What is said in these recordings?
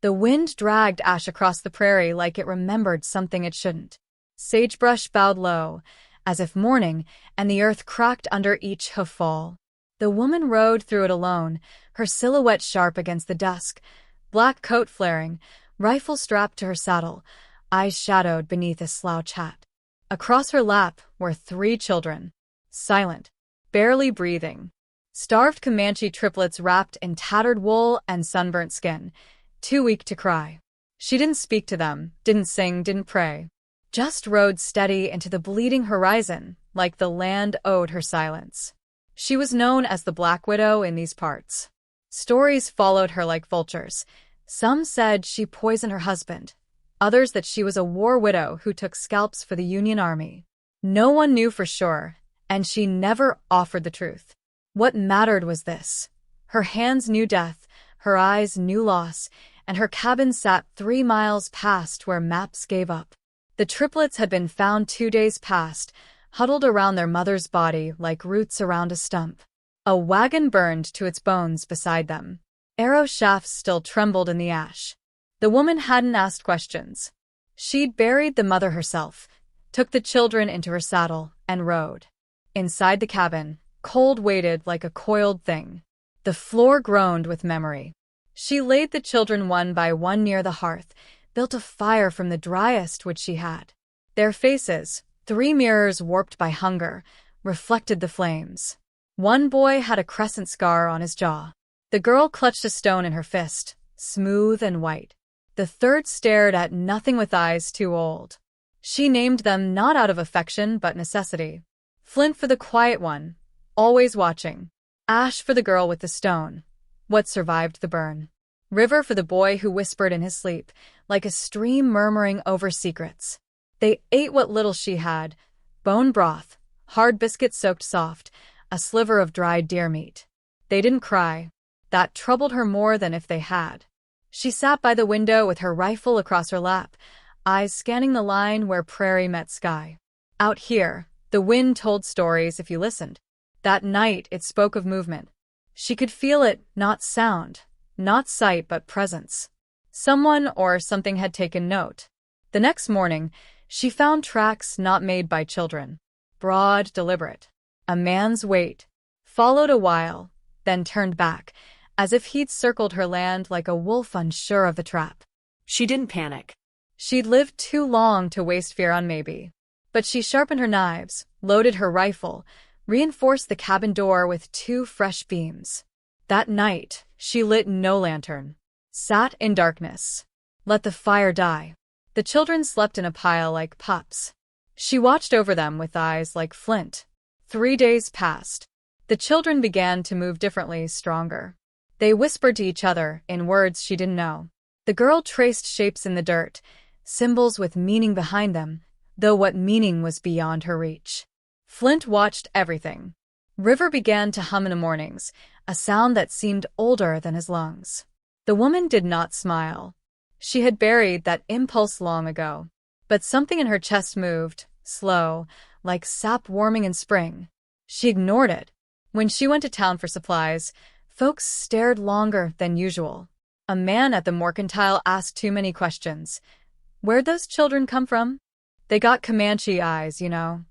The wind dragged ash across the prairie like it remembered something it shouldn't. Sagebrush bowed low, as if mourning, and the earth cracked under each hoof-fall. The woman rode through it alone, her silhouette sharp against the dusk, black coat flaring, rifle strapped to her saddle, eyes shadowed beneath a slouch hat. Across her lap were 3 children, silent, barely breathing. Starved Comanche triplets wrapped in tattered wool and sunburnt skin, too weak to cry. She didn't speak to them, didn't sing, didn't pray. Just rode steady into the bleeding horizon, like the land owed her silence. She was known as the Black Widow in these parts. Stories followed her like vultures. Some said she poisoned her husband, others that she was a war widow who took scalps for the Union Army. No one knew for sure, and she never offered the truth. What mattered was this. Her hands knew death, her eyes knew loss, and her cabin sat 3 miles past where maps gave up. The triplets had been found 2 days past, huddled around their mother's body like roots around a stump. A wagon burned to its bones beside them. Arrow shafts still trembled in the ash. The woman hadn't asked questions. She'd buried the mother herself, took the children into her saddle, and rode. Inside the cabin, cold waited like a coiled thing. The floor groaned with memory. She laid the children one by one near the hearth, built a fire from the driest wood she had. Their faces, 3 mirrors warped by hunger, reflected the flames. One boy had a crescent scar on his jaw. The girl clutched a stone in her fist, smooth and white. The third stared at nothing with eyes too old. She named them not out of affection but necessity. Flint for the quiet one, always watching. Ash for the girl with the stone, what survived the burn. River for the boy who whispered in his sleep, like a stream murmuring over secrets. They ate what little she had, bone broth, hard biscuits soaked soft, a sliver of dried deer meat. They didn't cry. That troubled her more than if they had. She sat by the window with her rifle across her lap, eyes scanning the line where prairie met sky. Out here, the wind told stories if you listened. That night it spoke of movement. She could feel it, not sound, not sight but presence. Someone or something had taken note. The next morning, she found tracks not made by children. Broad, deliberate. A man's weight. Followed a while, then turned back, as if he'd circled her land like a wolf unsure of the trap. She didn't panic. She'd lived too long to waste fear on maybe. But she sharpened her knives, loaded her rifle, reinforced the cabin door with 2 fresh beams. That night, she lit no lantern. Sat in darkness. Let the fire die. The children slept in a pile like pups. She watched over them with eyes like flint. 3 days passed. The children began to move differently, stronger. They whispered to each other in words she didn't know. The girl traced shapes in the dirt, symbols with meaning behind them, though what meaning was beyond her reach. Flint watched everything. River began to hum in the mornings, a sound that seemed older than his lungs. The woman did not smile. She had buried that impulse long ago. But something in her chest moved, slow, like sap warming in spring. She ignored it. When she went to town for supplies, folks stared longer than usual. A man at the mercantile asked too many questions. Where'd those children come from? They got Comanche eyes, you know.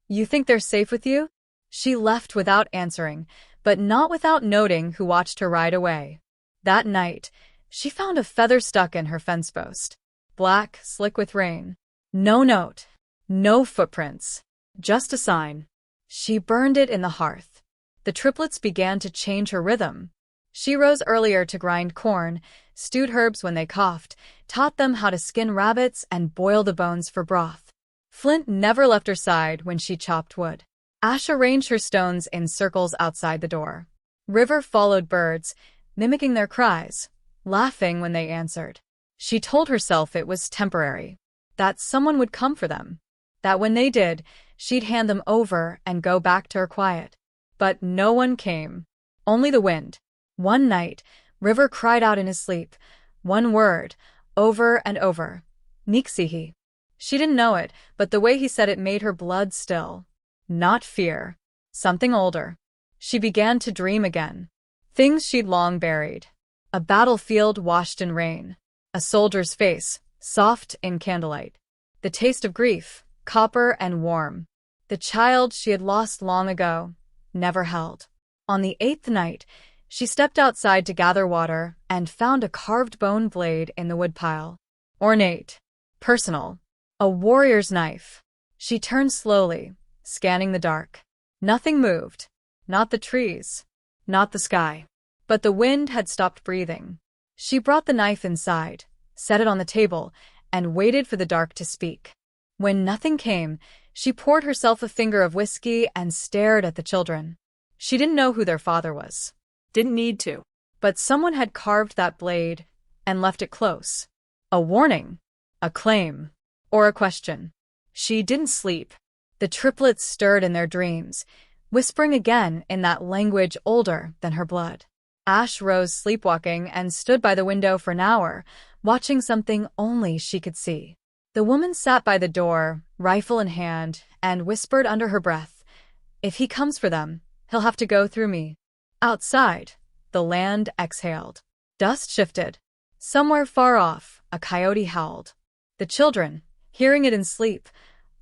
You think they're safe with you? She left without answering, but not without noting who watched her ride away. That night, she found a feather stuck in her fence post. Black, slick with rain. No note. No footprints. Just a sign. She burned it in the hearth. The triplets began to change her rhythm. She rose earlier to grind corn, stewed herbs when they coughed, taught them how to skin rabbits and boil the bones for broth. Flint never left her side when she chopped wood. Ash arranged her stones in circles outside the door. River followed birds, mimicking their cries, laughing when they answered. She told herself it was temporary, that someone would come for them, that when they did, she'd hand them over and go back to her quiet. But no one came. Only the wind. One night, River cried out in his sleep, one word, over and over. Nixihi. She didn't know it, but the way he said it made her blood still. Not fear. Something older. She began to dream again. Things she'd long buried. A battlefield washed in rain. A soldier's face, soft in candlelight. The taste of grief, copper and warm. The child she had lost long ago, never held. On the 8th night, she stepped outside to gather water and found a carved bone blade in the woodpile. Ornate. Personal. A warrior's knife. She turned slowly, scanning the dark. Nothing moved. Not the trees. Not the sky. But the wind had stopped breathing. She brought the knife inside, set it on the table, and waited for the dark to speak. When nothing came, she poured herself a finger of whiskey and stared at the children. She didn't know who their father was. Didn't need to. But someone had carved that blade and left it close. A warning, a claim, or a question. She didn't sleep. The triplets stirred in their dreams, whispering again in that language older than her blood. Ash rose sleepwalking and stood by the window for an hour, watching something only she could see. The woman sat by the door, rifle in hand, and whispered under her breath, "If he comes for them, he'll have to go through me." Outside, the land exhaled. Dust shifted. Somewhere far off, a coyote howled. The children, hearing it in sleep,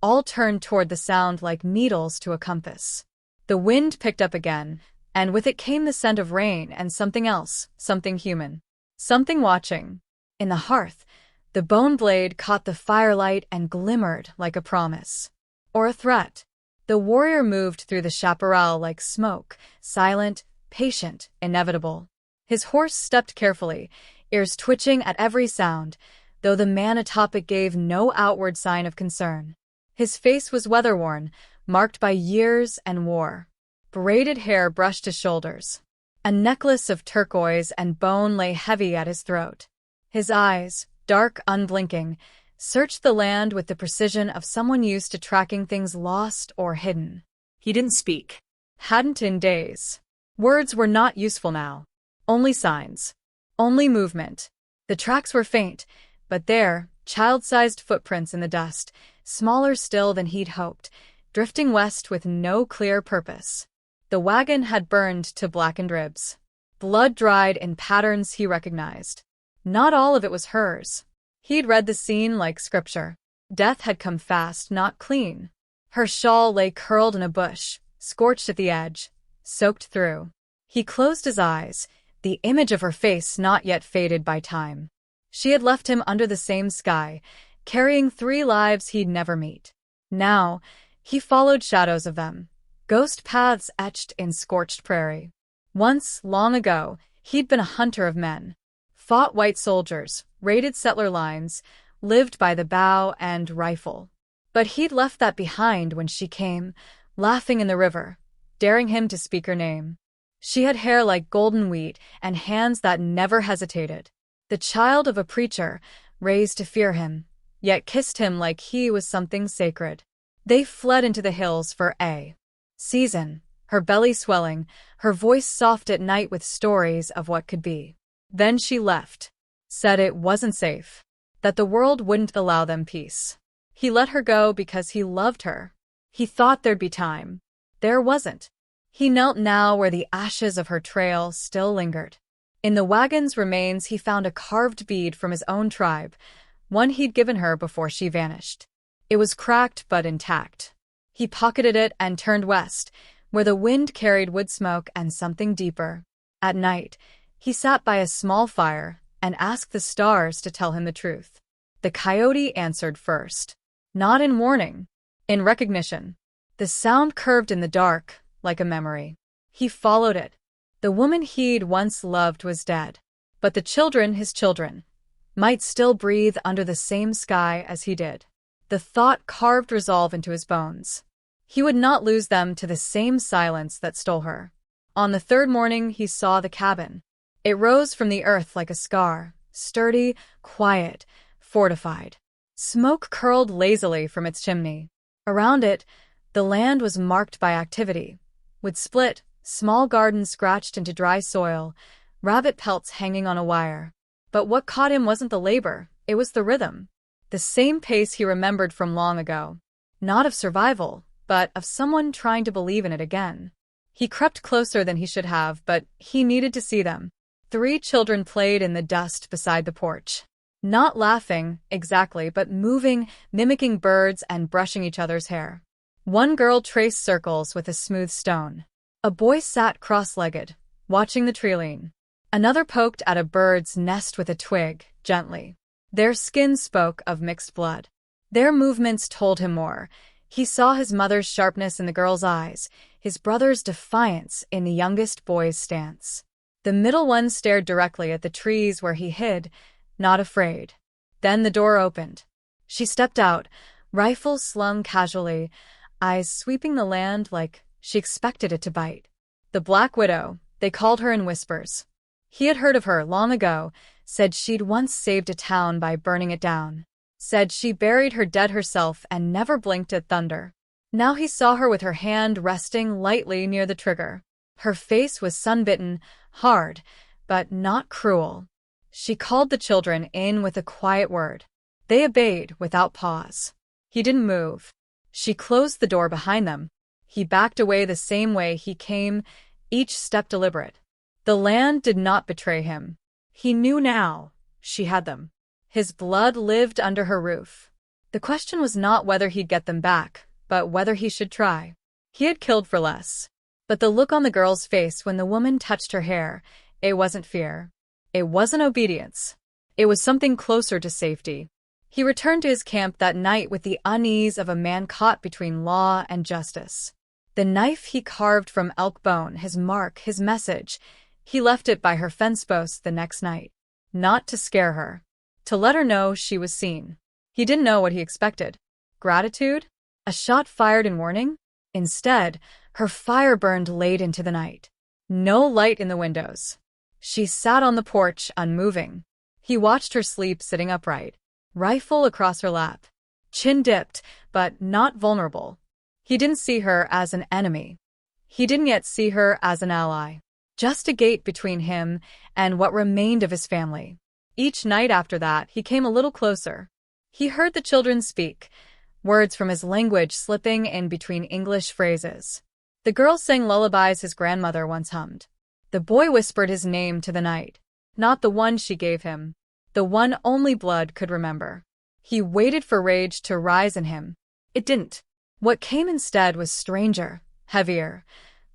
all turned toward the sound like needles to a compass. The wind picked up again, and with it came the scent of rain and something else, something human. Something watching. In the hearth, the bone blade caught the firelight and glimmered like a promise. Or a threat. The warrior moved through the chaparral like smoke, silent, patient, inevitable. His horse stepped carefully, ears twitching at every sound, though the man atop it gave no outward sign of concern. His face was weather-worn, marked by years and war. Braided hair brushed his shoulders. A necklace of turquoise and bone lay heavy at his throat. His eyes, dark, unblinking, searched the land with the precision of someone used to tracking things lost or hidden. He didn't speak. Hadn't in days. Words were not useful now. Only signs. Only movement. The tracks were faint, but there, child-sized footprints in the dust, smaller still than he'd hoped, drifting west with no clear purpose. The wagon had burned to blackened ribs. Blood dried in patterns he recognized. Not all of it was hers. He'd read the scene like scripture. Death had come fast, not clean. Her shawl lay curled in a bush, scorched at the edge, soaked through. He closed his eyes, the image of her face not yet faded by time. She had left him under the same sky, carrying 3 lives he'd never meet. Now, he followed shadows of them, ghost paths etched in scorched prairie. Once, long ago, he'd been a hunter of men. Fought white soldiers, raided settler lines, lived by the bow and rifle. But he'd left that behind when she came, laughing in the river, daring him to speak her name. She had hair like golden wheat and hands that never hesitated. The child of a preacher, raised to fear him, yet kissed him like he was something sacred. They fled into the hills for a season, her belly swelling, her voice soft at night with stories of what could be. Then she left, said it wasn't safe, that the world wouldn't allow them peace. He let her go because he loved her. He thought there'd be time. There wasn't. He knelt now where the ashes of her trail still lingered. In the wagon's remains he found a carved bead from his own tribe, one he'd given her before she vanished. It was cracked but intact. He pocketed it and turned west, where the wind carried wood smoke and something deeper. At night, he sat by a small fire and asked the stars to tell him the truth. The coyote answered first. Not in warning, in recognition. The sound curved in the dark, like a memory. He followed it. The woman he'd once loved was dead. But the children, his children, might still breathe under the same sky as he did. The thought carved resolve into his bones. He would not lose them to the same silence that stole her. On the 3rd morning he saw the cabin. It rose from the earth like a scar, sturdy, quiet, fortified. Smoke curled lazily from its chimney. Around it, the land was marked by activity, with split, small gardens scratched into dry soil, rabbit pelts hanging on a wire. But what caught him wasn't the labor, it was the rhythm. The same pace he remembered from long ago. Not of survival, but of someone trying to believe in it again. He crept closer than he should have, but he needed to see them. 3 children played in the dust beside the porch. Not laughing, exactly, but moving, mimicking birds and brushing each other's hair. One girl traced circles with a smooth stone. A boy sat cross-legged, watching the tree lean. Another poked at a bird's nest with a twig, gently. Their skin spoke of mixed blood. Their movements told him more. He saw his mother's sharpness in the girl's eyes, his brother's defiance in the youngest boy's stance. The middle one stared directly at the trees where he hid, not afraid. Then the door opened. She stepped out, rifle slung casually, eyes sweeping the land like she expected it to bite. The Black Widow, they called her in whispers. He had heard of her long ago, said she'd once saved a town by burning it down. Said she buried her dead herself and never blinked at thunder. Now he saw her with her hand resting lightly near the trigger. Her face was sunbitten, hard, but not cruel. She called the children in with a quiet word. They obeyed without pause. He didn't move. She closed the door behind them. He backed away the same way he came, each step deliberate. The land did not betray him. He knew now. She had them. His blood lived under her roof. The question was not whether he'd get them back, but whether he should try. He had killed for less. But the look on the girl's face when the woman touched her hair, it wasn't fear. It wasn't obedience. It was something closer to safety. He returned to his camp that night with the unease of a man caught between law and justice. The knife he carved from elk bone, his mark, his message, he left it by her fence post the next night. Not to scare her. To let her know she was seen. He didn't know what he expected. Gratitude? A shot fired in warning? Instead, her fire burned late into the night. No light in the windows. She sat on the porch, unmoving. He watched her sleep sitting upright, rifle across her lap. Chin dipped, but not vulnerable. He didn't see her as an enemy. He didn't yet see her as an ally. Just a gate between him and what remained of his family. Each night after that, he came a little closer. He heard the children speak, words from his language slipping in between English phrases. The girl sang lullabies his grandmother once hummed. The boy whispered his name to the night. Not the one she gave him. The one only blood could remember. He waited for rage to rise in him. It didn't. What came instead was stranger, heavier,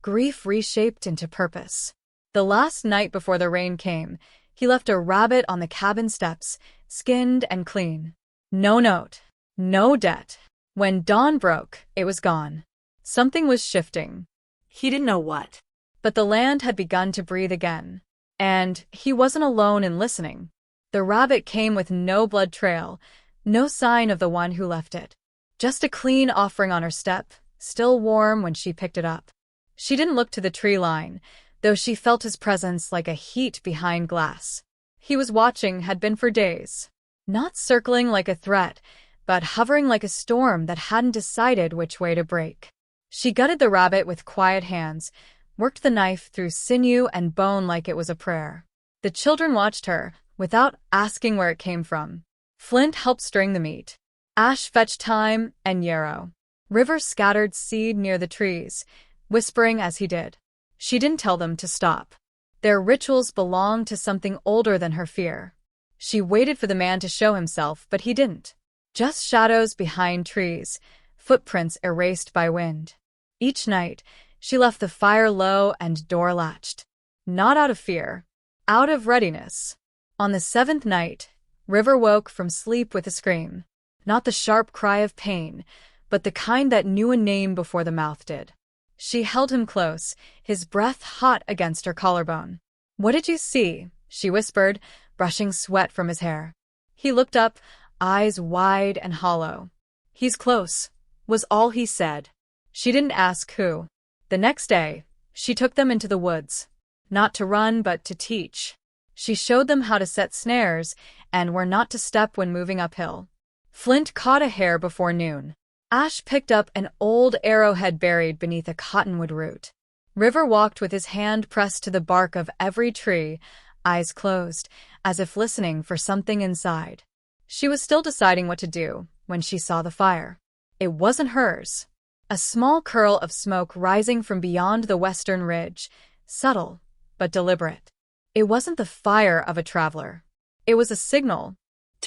grief reshaped into purpose. The last night before the rain came, he left a rabbit on the cabin steps, skinned and clean. No note. No debt. When dawn broke, it was gone. Something was shifting. He didn't know what. But the land had begun to breathe again. And he wasn't alone in listening. The rabbit came with no blood trail, no sign of the one who left it. Just a clean offering on her step, still warm when she picked it up. She didn't look to the tree line, though she felt his presence like a heat behind glass. He was watching had been for days. Not circling like a threat, but hovering like a storm that hadn't decided which way to break. She gutted the rabbit with quiet hands, worked the knife through sinew and bone like it was a prayer. The children watched her, without asking where it came from. Flint helped string the meat. Ash fetched thyme and yarrow. River scattered seed near the trees, whispering as he did. She didn't tell them to stop. Their rituals belonged to something older than her fear. She waited for the man to show himself, but he didn't. Just shadows behind trees, footprints erased by wind. Each night, she left the fire low and door latched. Not out of fear, out of readiness. On the seventh night, River woke from sleep with a scream. Not the sharp cry of pain, but the kind that knew a name before the mouth did. She held him close, his breath hot against her collarbone. "What did you see?" she whispered, brushing sweat from his hair. He looked up, eyes wide and hollow. "He's close," was all he said. She didn't ask who. The next day, she took them into the woods. Not to run, but to teach. She showed them how to set snares and where not to step when moving uphill. Flint caught a hare before noon. Ash picked up an old arrowhead buried beneath a cottonwood root. River walked with his hand pressed to the bark of every tree, eyes closed, as if listening for something inside. She was still deciding what to do when she saw the fire. It wasn't hers. A small curl of smoke rising from beyond the western ridge, subtle but deliberate. It wasn't the fire of a traveler. It was a signal.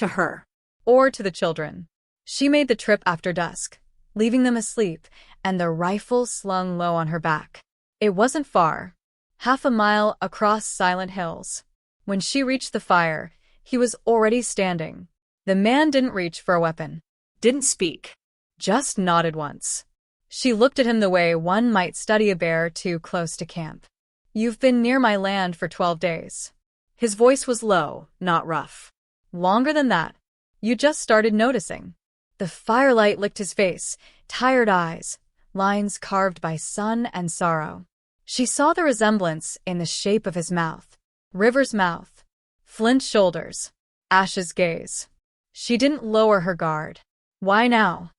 To her. Or to the children. She made the trip after dusk, leaving them asleep, and the rifle slung low on her back. It wasn't far. 1/2 mile across silent hills. When she reached the fire, he was already standing. The man didn't reach for a weapon. Didn't speak. Just nodded once. She looked at him the way one might study a bear too close to camp. "You've been near my land for 12 days. His voice was low, not rough. "Longer than that. You just started noticing." The firelight licked his face, tired eyes, lines carved by sun and sorrow. She saw the resemblance in the shape of his mouth. River's mouth. Flint's shoulders. Ash's gaze. She didn't lower her guard. "Why now?"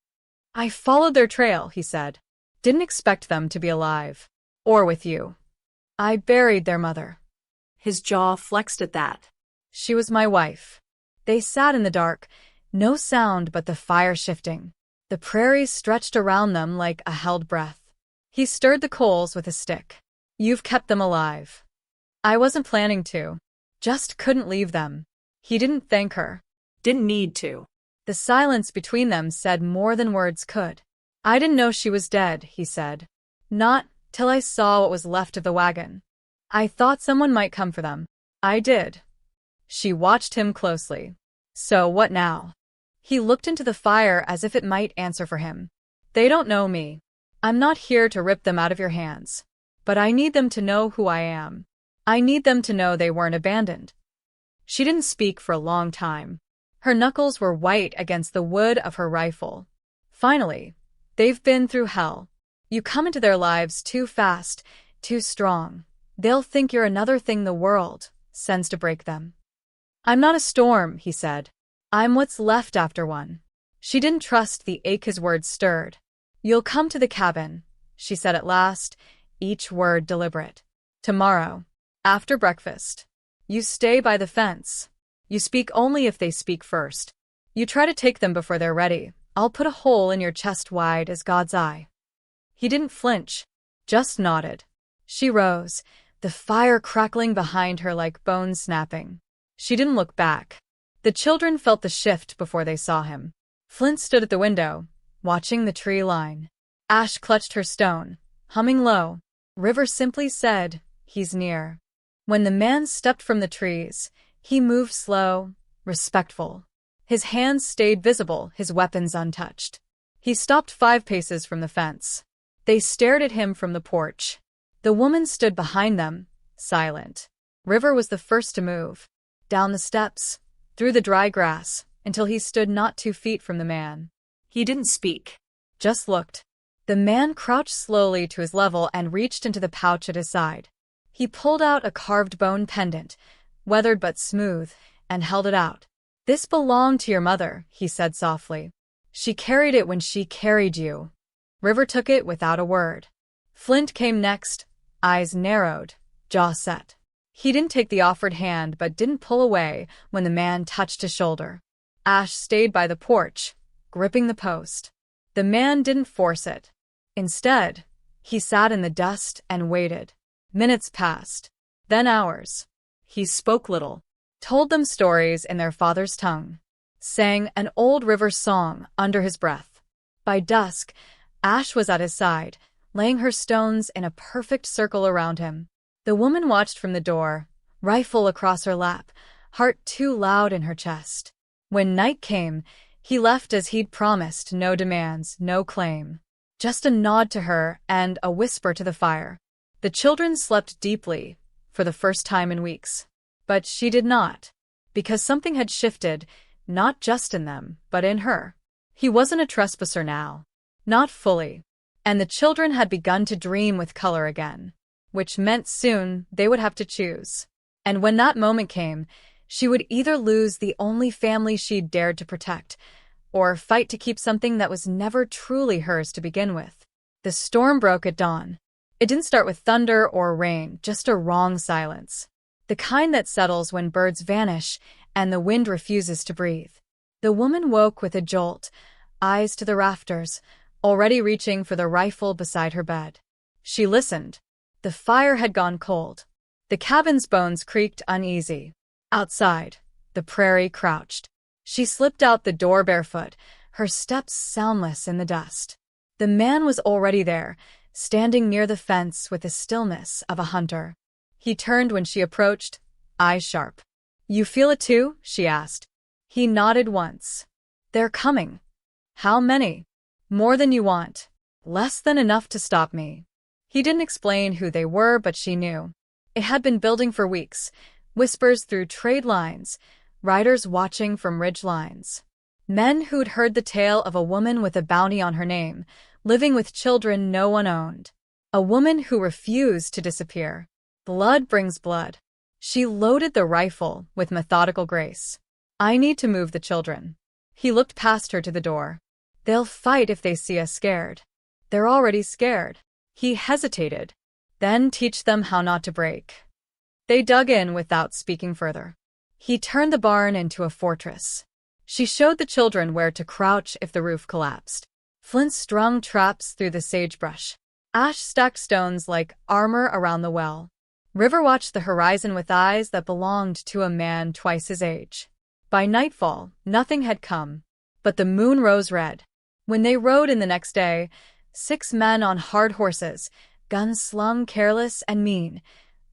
"I followed their trail," he said. "Didn't expect them to be alive. Or with you. I buried their mother." His jaw flexed at that. "She was my wife." They sat in the dark, no sound but the fire shifting. The prairie stretched around them like a held breath. He stirred the coals with a stick. "You've kept them alive." "I wasn't planning to. Just couldn't leave them." He didn't thank her. Didn't need to. The silence between them said more than words could. "I didn't know she was dead," he said. "Not till I saw what was left of the wagon. I thought someone might come for them. I did." She watched him closely. "So what now?" He looked into the fire as if it might answer for him. "They don't know me. I'm not here to rip them out of your hands. But I need them to know who I am. I need them to know they weren't abandoned." She didn't speak for a long time. Her knuckles were white against the wood of her rifle. Finally, "They've been through hell. You come into their lives too fast, too strong. They'll think you're another thing the world sends to break them." "I'm not a storm," he said. "I'm what's left after one." She didn't trust the ache his words stirred. "You'll come to the cabin," she said at last, each word deliberate. "Tomorrow. After breakfast. You stay by the fence. You speak only if they speak first. You try to take them before they're ready. I'll put a hole in your chest wide as God's eye." He didn't flinch, just nodded. She rose, the fire crackling behind her like bones snapping. She didn't look back. The children felt the shift before they saw him. Flint stood at the window, watching the tree line. Ash clutched her stone, humming low. River simply said, "He's near." When the man stepped from the trees, he moved slow, respectful. His hands stayed visible, his weapons untouched. He stopped 5 paces from the fence. They stared at him from the porch. The woman stood behind them, silent. River was the first to move. Down the steps, through the dry grass, until he stood not 2 feet from the man. He didn't speak. Just looked. The man crouched slowly to his level and reached into the pouch at his side. He pulled out a carved bone pendant, weathered but smooth, and held it out. "This belonged to your mother," he said softly. "She carried it when she carried you." River took it without a word. Flint came next, eyes narrowed, jaw set. He didn't take the offered hand but didn't pull away when the man touched his shoulder. Ash stayed by the porch, gripping the post. The man didn't force it. Instead, he sat in the dust and waited. Minutes passed, then hours. He spoke little, told them stories in their father's tongue, sang an old river song under his breath. By dusk, Ash was at his side, laying her stones in a perfect circle around him. The woman watched from the door, rifle across her lap, heart too loud in her chest. When night came, he left as he'd promised, no demands, no claim. Just a nod to her and a whisper to the fire. The children slept deeply, for the first time in weeks. But she did not, because something had shifted, not just in them, but in her. He wasn't a trespasser now. Not fully. And the children had begun to dream with color again, which meant soon they would have to choose. And when that moment came, she would either lose the only family she'd dared to protect, or fight to keep something that was never truly hers to begin with. The storm broke at dawn. It didn't start with thunder or rain, just a wrong silence. The kind that settles when birds vanish and the wind refuses to breathe. The woman woke with a jolt, eyes to the rafters, already reaching for the rifle beside her bed. She listened. The fire had gone cold. The cabin's bones creaked uneasy. Outside, the prairie crouched. She slipped out the door barefoot, her steps soundless in the dust. The man was already there, standing near the fence with the stillness of a hunter. He turned when she approached, eyes sharp. "You feel it too?" she asked. He nodded once. "They're coming." "How many?" "More than you want. Less than enough to stop me." He didn't explain who they were, but she knew. It had been building for weeks, whispers through trade lines, riders watching from ridge lines. Men who'd heard the tale of a woman with a bounty on her name, living with children no one owned. A woman who refused to disappear. Blood brings blood. She loaded the rifle with methodical grace. "I need to move the children." He looked past her to the door. "They'll fight if they see us scared." "They're already scared." He hesitated. "Then teach them how not to break." They dug in without speaking further. He turned the barn into a fortress. She showed the children where to crouch if the roof collapsed. Flint strung traps through the sagebrush. Ash stacked stones like armor around the well. River watched the horizon with eyes that belonged to a man twice his age. By nightfall, nothing had come, but the moon rose red. When they rode in the next day, 6 men on hard horses, guns slung careless and mean.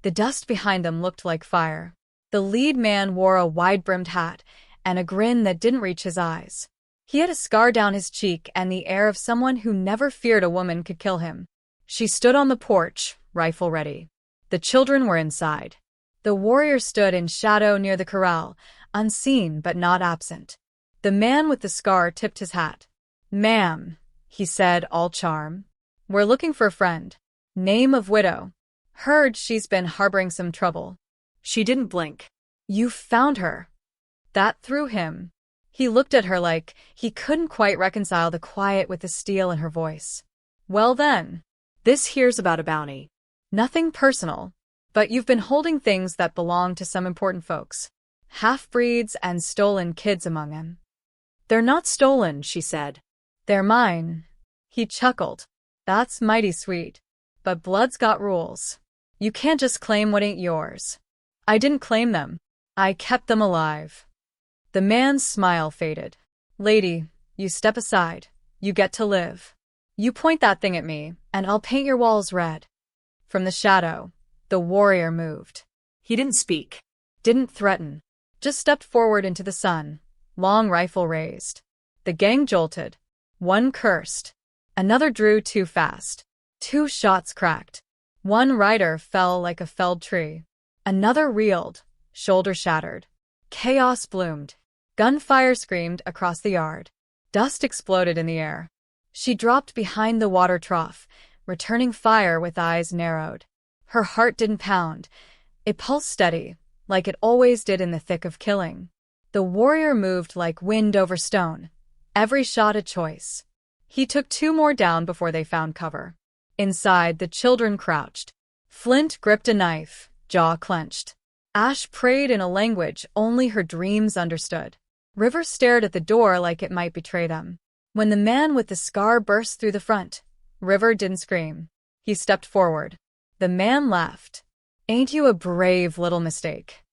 The dust behind them looked like fire. The lead man wore a wide-brimmed hat and a grin that didn't reach his eyes. He had a scar down his cheek and the air of someone who never feared a woman could kill him. She stood on the porch, rifle ready. The children were inside. The warrior stood in shadow near the corral, unseen but not absent. The man with the scar tipped his hat. "Ma'am," he said, all charm. "We're looking for a friend. Name of widow. Heard she's been harboring some trouble." She didn't blink. "You found her." That threw him. He looked at her like he couldn't quite reconcile the quiet with the steel in her voice. "Well then, This here's about a bounty." nothing personal, but you've been holding things that belong to some important folks. Half-breeds and stolen kids among them." "They're not stolen," she said. "They're mine." He chuckled. "That's mighty sweet. But blood's got rules. You can't just claim what ain't yours." "I didn't claim them. I kept them alive." The man's smile faded. "Lady, you step aside. You get to live. You point that thing at me, and I'll paint your walls red." From the shadow, the warrior moved. He didn't speak. Didn't threaten. Just stepped forward into the sun, long rifle raised. The gang jolted. One cursed. Another drew too fast. 2 shots cracked. One rider fell like a felled tree. Another reeled, shoulder shattered. Chaos bloomed. Gunfire screamed across the yard. Dust exploded in the air. She dropped behind the water trough, returning fire with eyes narrowed. Her heart didn't pound. It pulsed steady, like it always did in the thick of killing. The warrior moved like wind over stone. Every shot a choice. He took 2 more down before they found cover. Inside, the children crouched. Flint gripped a knife, jaw clenched. Ash prayed in a language only her dreams understood. River stared at the door like it might betray them. When the man with the scar burst through the front, River didn't scream. He stepped forward. The man laughed. "Ain't you a brave little mistake?"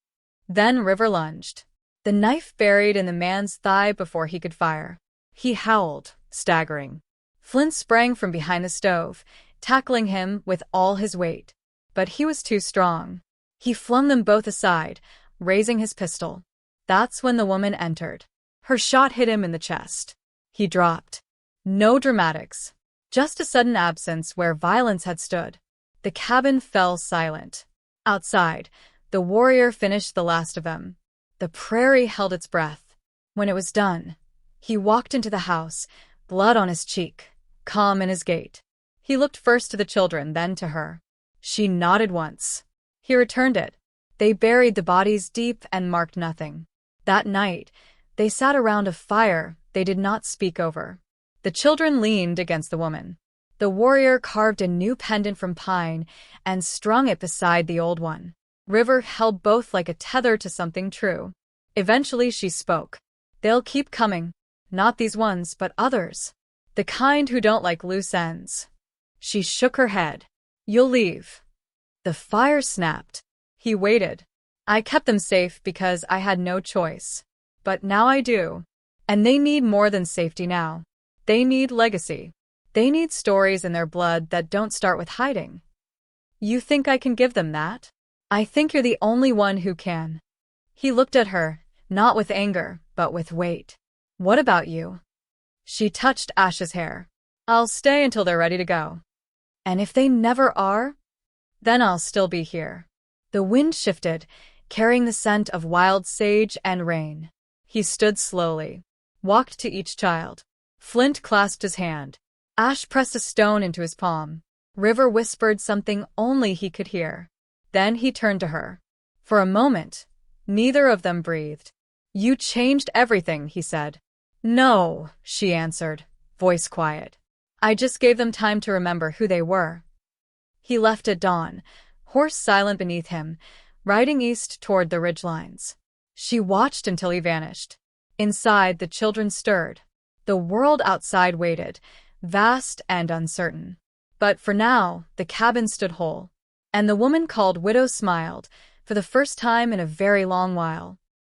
Then River lunged. The knife buried in the man's thigh before he could fire. He howled, staggering. Flint sprang from behind the stove, tackling him with all his weight. But he was too strong. He flung them both aside, raising his pistol. That's when the woman entered. Her shot hit him in the chest. He dropped. No dramatics. Just a sudden absence where violence had stood. The cabin fell silent. Outside, the warrior finished the last of them. The prairie held its breath. When it was done, he walked into the house, blood on his cheek, calm in his gait. He looked first to the children, then to her. She nodded once. He returned it. They buried the bodies deep and marked nothing. That night, they sat around a fire they did not speak over. The children leaned against the woman. The warrior carved a new pendant from pine and strung it beside the old one. River held both like a tether to something true. Eventually she spoke. "They'll keep coming. Not these ones, but others. The kind who don't like loose ends." She shook her head. "You'll leave." The fire snapped. He waited. "I kept them safe because I had no choice. but now I do. And they need more than safety now. They need legacy. They need stories in their blood that don't start with hiding. You think I can give them that? I think you're the only one who can. He looked at her, not with anger, but with weight. What about you? She touched Ash's hair. I'll stay until they're ready to go. And if they never are, then I'll still be here. The wind shifted, carrying the scent of wild sage and rain. He stood slowly, walked to each child. Flint clasped his hand. Ash pressed a stone into his palm. River whispered something only he could hear. Then he turned to her. For a moment, neither of them breathed. You changed everything, he said. No, she answered, voice quiet. I just gave them time to remember who they were. He left at dawn, horse silent beneath him, riding east toward the ridgelines. She watched until he vanished. Inside, the children stirred. The world outside waited, vast and uncertain. But for now, the cabin stood whole. And the woman called Widow smiled, for the first time in a very long while.